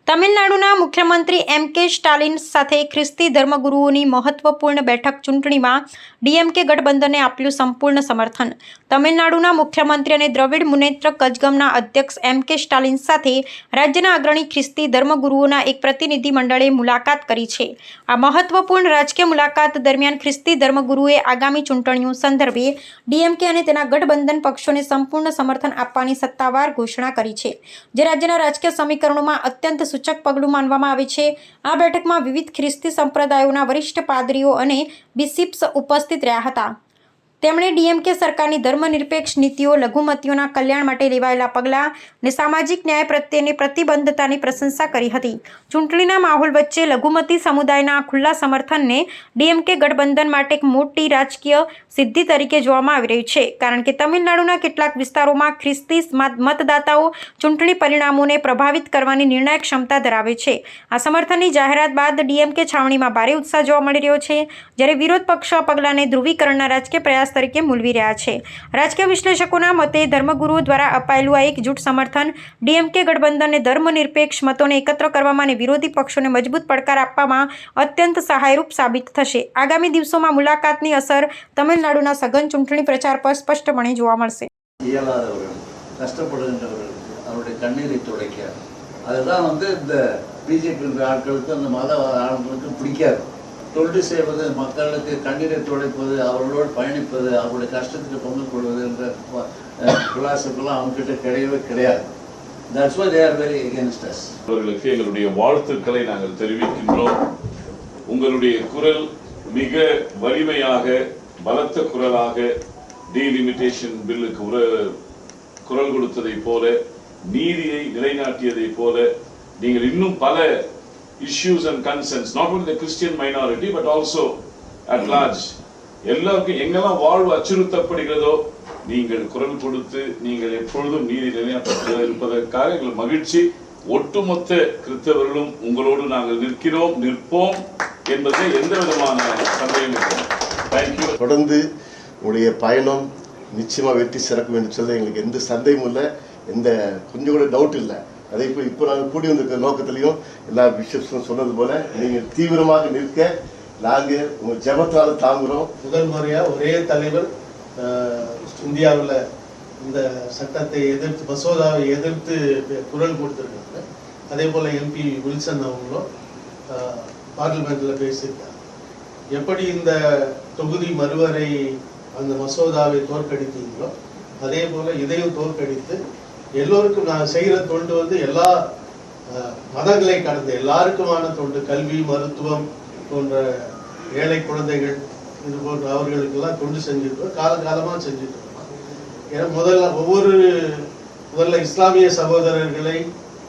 તમિલનાડુના મુખ્યમંત્રી એમ.કે. સ્ટાલિન સાથે ખ્રિસ્તી ધર્મગુરુઓની મહત્વપૂર્ણ બેઠક ચૂંટણીમાં ડીએમકે ગઠબંધને આપ્યું સંપૂર્ણ સમર્થન. તમિલનાડુના મુખ્યમંત્રી અને દ્રવિડ મુનેત્ર કઝગમના અધ્યક્ષ એમ.કે. સ્ટાલિન સાથે રાજ્યના અગ્રણી ખ્રિસ્તી ધર્મગુરુઓના એક પ્રતિનિધિ મંડળે મુલાકાત કરી છે. આ મહત્વપૂર્ણ રાજકીય મુલાકાત દરમિયાન ખ્રિસ્તી ધર્મગુરુએ આગામી ચૂંટણીઓ સંદર્ભે ડીએમકે અને તેના ગઠબંધન પક્ષોને સંપૂર્ણ સમર્થન આપવાની સત્તાવાર ઘોષણા કરી છે, જે રાજ્યના રાજકીય સમીકરણોમાં અત્યંત સૂચક પગલું માનવામાં આવે છે. આ બેઠકમાં વિવિધ ખ્રિસ્તી સંપ્રદાયોના વરિષ્ઠ પાદરીઓ અને બિશપ્સ ઉપસ્થિત રહ્યા હતા. તેમણે ડીએમકે સરકારની ધર્મનિરપેક્ષ નીતિઓ, લઘુમતીઓના કલ્યાણ માટે લેવાયેલા પગલાં અને સામાજિક ન્યાય પ્રત્યેની પ્રતિબદ્ધતાની પ્રશંસા કરી હતી. ચૂંટણીના માહોલ વચ્ચે લઘુમતી સમુદાયના ખુલ્લા સમર્થનને ડીએમકે ગઠબંધન માટે એક મોટી રાજકીય સિદ્ધિ તરીકે જોવામાં આવી રહ્યું છે, કારણ કે તમિલનાડુના કેટલાક વિસ્તારોમાં ખ્રિસ્તી મતદાતાઓ ચૂંટણી પરિણામોને પ્રભાવિત કરવાની નિર્ણાયક ક્ષમતા ધરાવે છે. આ સમર્થનની જાહેરાત બાદ ડીએમકે છાવણીમાં ભારે ઉત્સાહ જોવા મળી રહ્યો છે, જ્યારે વિરોધ પક્ષો આ પગલાંને ધ્રુવીકરણના રાજકીય પ્રયાસ તરીકે મૂલવી રહ્યા છે. રાજકીય વિશ્લેષકોના મતે ધર્મગુરુઓ દ્વારા અપાયેલું આ એકજૂટ સમર્થન ડીએમકે ગઠબંધનને ધર્મનિરપેક્ષ મતોને એકત્ર કરવામાં અને વિરોધી પક્ષોને મજબૂત પડકાર આપવામાં અત્યંત સહાયરૂપ સાબિત થશે. આગામી દિવસોમાં મુલાકાતની અસર તમિલનાડુના સઘન ચૂંટણી પ્રચાર પર સ્પષ્ટપણે જોવા મળશે. தொண்டு செய்வது, மக்களுக்கு கண்ணீரை துடைப்பது, அவர்களோடு பயணிப்பது, அவருடைய கஷ்டத்துக்கு பங்கு கொள்வது என்ற பிலாசபிலாம் அவங்ககிட்ட கிடையவே கிடையாது. That's why they are very against us. அவர்களுக்கு எங்களுடைய வாழ்த்துக்களை நாங்கள் தெரிவிக்கின்றோம். உங்களுடைய குரல் மிக வலிமையாக, பலத்த குரலாக டீலிமிட்டேஷன் பில்லுக்கு குரல் கொடுத்ததைப் போல, நீதியை நிலைநாட்டியதைப் போல நீங்கள் இன்னும் பல issues and concerns, not only the Christian minority but also at large, எல்லாருக்கும் எங்கெல்லாம் வாழ்வு அச்சுறுத்தப்படுகிறதோ நீங்கள் குரல் கொடுத்து நீங்கள் எப்பொழுதும் நீதி நிலைநாட்ட இருப்பதற்காக எங்கள் மகிழ்ச்சி. ஒட்டுமொத்த கிறிஸ்தவர்களும் உங்களோடு நாங்கள் நிற்போம் என்பதை எந்த விதமான சந்தேகம் இல்லை. தேங்க்யூ. தொடர்ந்து உங்களுடைய பயணம் நிச்சயமா வெற்றி சிறக்கும் என்று சொல்ல எங்களுக்கு எந்த சந்தேகமும் இல்லை, எந்த கொஞ்சம் கூட டவுட் இல்லை. அதே போல் இப்போ நாங்கள் கூடி வந்திருக்கிற நோக்கத்திலையும் எல்லா பிஷப்ஸும் சொன்னது போல நீங்கள் தீவிரமாக நிற்க நாங்கள் உங்கள் ஜெபத்தால் தாங்குகிறோம். முதல் முறையாக ஒரே தலைவர் இந்தியாவில் இந்த சட்டத்தை எதிர்த்து, மசோதாவை எதிர்த்து குரல் கொடுத்துருக்காங்க. அதே போல் எம்பி வில்சன் அவங்களும் பார்லிமெண்ட்டில் பேசியிருக்காங்க. எப்படி இந்த தொகுதி மறுவரை அந்த மசோதாவை தோற்கடித்தீங்களோ அதே போல் இதையும் தோற்கடித்து எல்லோருக்கும் நான் செய்கிற தொண்டு எல்லா மதங்களை கடந்த எல்லாருக்குமான தொண்டு, கல்வி, மருத்துவம் போன்ற ஏழை குழந்தைகள் இது போன்ற அவர்களுக்கெல்லாம் தொண்டு செஞ்சுருக்கோம், காலகாலமாக செஞ்சுட்டு இருக்கோம். ஏன்னா முதல்ல இஸ்லாமிய சகோதரர்களை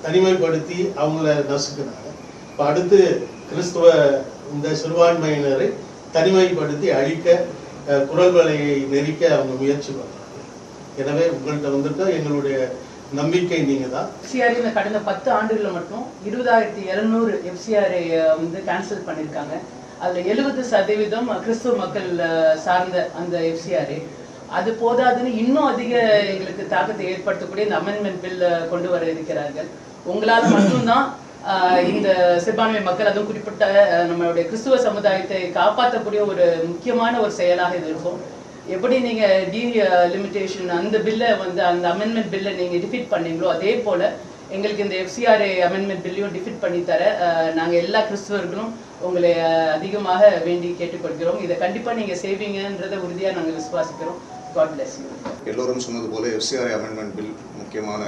தனிமைப்படுத்தி அவங்கள நசுக்கினாங்க. இப்போ அடுத்து கிறிஸ்துவ இந்த சிறுபான்மையினரை தனிமைப்படுத்தி அழிக்க, குரல் வலையை நெரிக்க அவங்க முயற்சி பண்ணுறாங்க. எனவே உங்கள்கிட்ட வந்துட்டு எங்களுடைய நம்பிக்கை நீங்க தான். எஃப்சிஆர் கடந்த 10 ஆண்டுகளில் மட்டும் 20,200 எஃப்சிஆரை கேன்சல் பண்ணியிருக்காங்க. அதில் 70% கிறிஸ்துவ மக்கள் சார்ந்த அந்த எஃப்சிஆர். அது போதாதுன்னு இன்னும் அதிக எங்களுக்கு தாக்கத்தை ஏற்படுத்தக்கூடிய இந்த அமெண்ட்மெண்ட் பில் கொண்டு வர இருக்கிறார்கள். உங்களால் மட்டும்தான் இந்த சிறுபான்மை மக்கள், அதுவும் குறிப்பிட்ட நம்மளுடைய கிறிஸ்துவ சமுதாயத்தை காப்பாற்றக்கூடிய ஒரு முக்கியமான ஒரு செயலாக இது இருக்கும். எப்படி நீங்க டீலிமிட்டேஷன் அந்த பில்லை அந்த அமெண்ட்மெண்ட் பில்லை நீங்க டிஃபீட் பண்ணீங்களோ அதே போல எங்களுக்கு இந்த எஃப்சிஆர் அமெண்ட்மெண்ட் பில்லையும் டிஃபீட் பண்ணி தர நாங்க எல்லா கிறிஸ்துவர்களும் உங்களை அதிகமாக வேண்டி கேட்டுக்கொள்கிறோம். இதை கண்டிப்பா நீங்க செய்வீங்கன்றதை உறுதியா நாங்க விசுவாசிக்கிறோம். God bless you. எல்லோரும் சொன்னது போல எஃப்சிஆர் அமெண்ட்மெண்ட் பில் முக்கியமான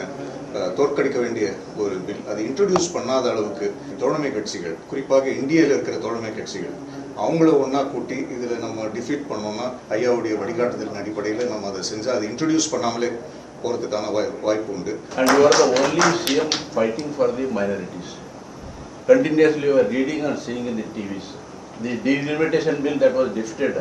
தோற்கடிக்க வேண்டிய ஒரு பில். அது இன்ட்ரடியூஸ் பண்ணாத அளவுக்கு தோழமை கட்சிகள், குறிப்பாக இந்தியாவில் இருக்கிற தோழமை கட்சிகள், அவங்கள ஒன்றா கூட்டி இதில் நம்ம டிஃபீட் பண்ணோம்னா ஐயாவுடைய வழிகாட்டுதலின் அடிப்படையில் நம்ம அதை செஞ்சால் அதை இன்ட்ரடியூஸ் பண்ணாமலே போகிறதுக்கான வாய்ப்பு உண்டு. And you are the only CM fighting for the minorities. Continuously you are reading and seeing in the TVs. The delimitation bill that was defeated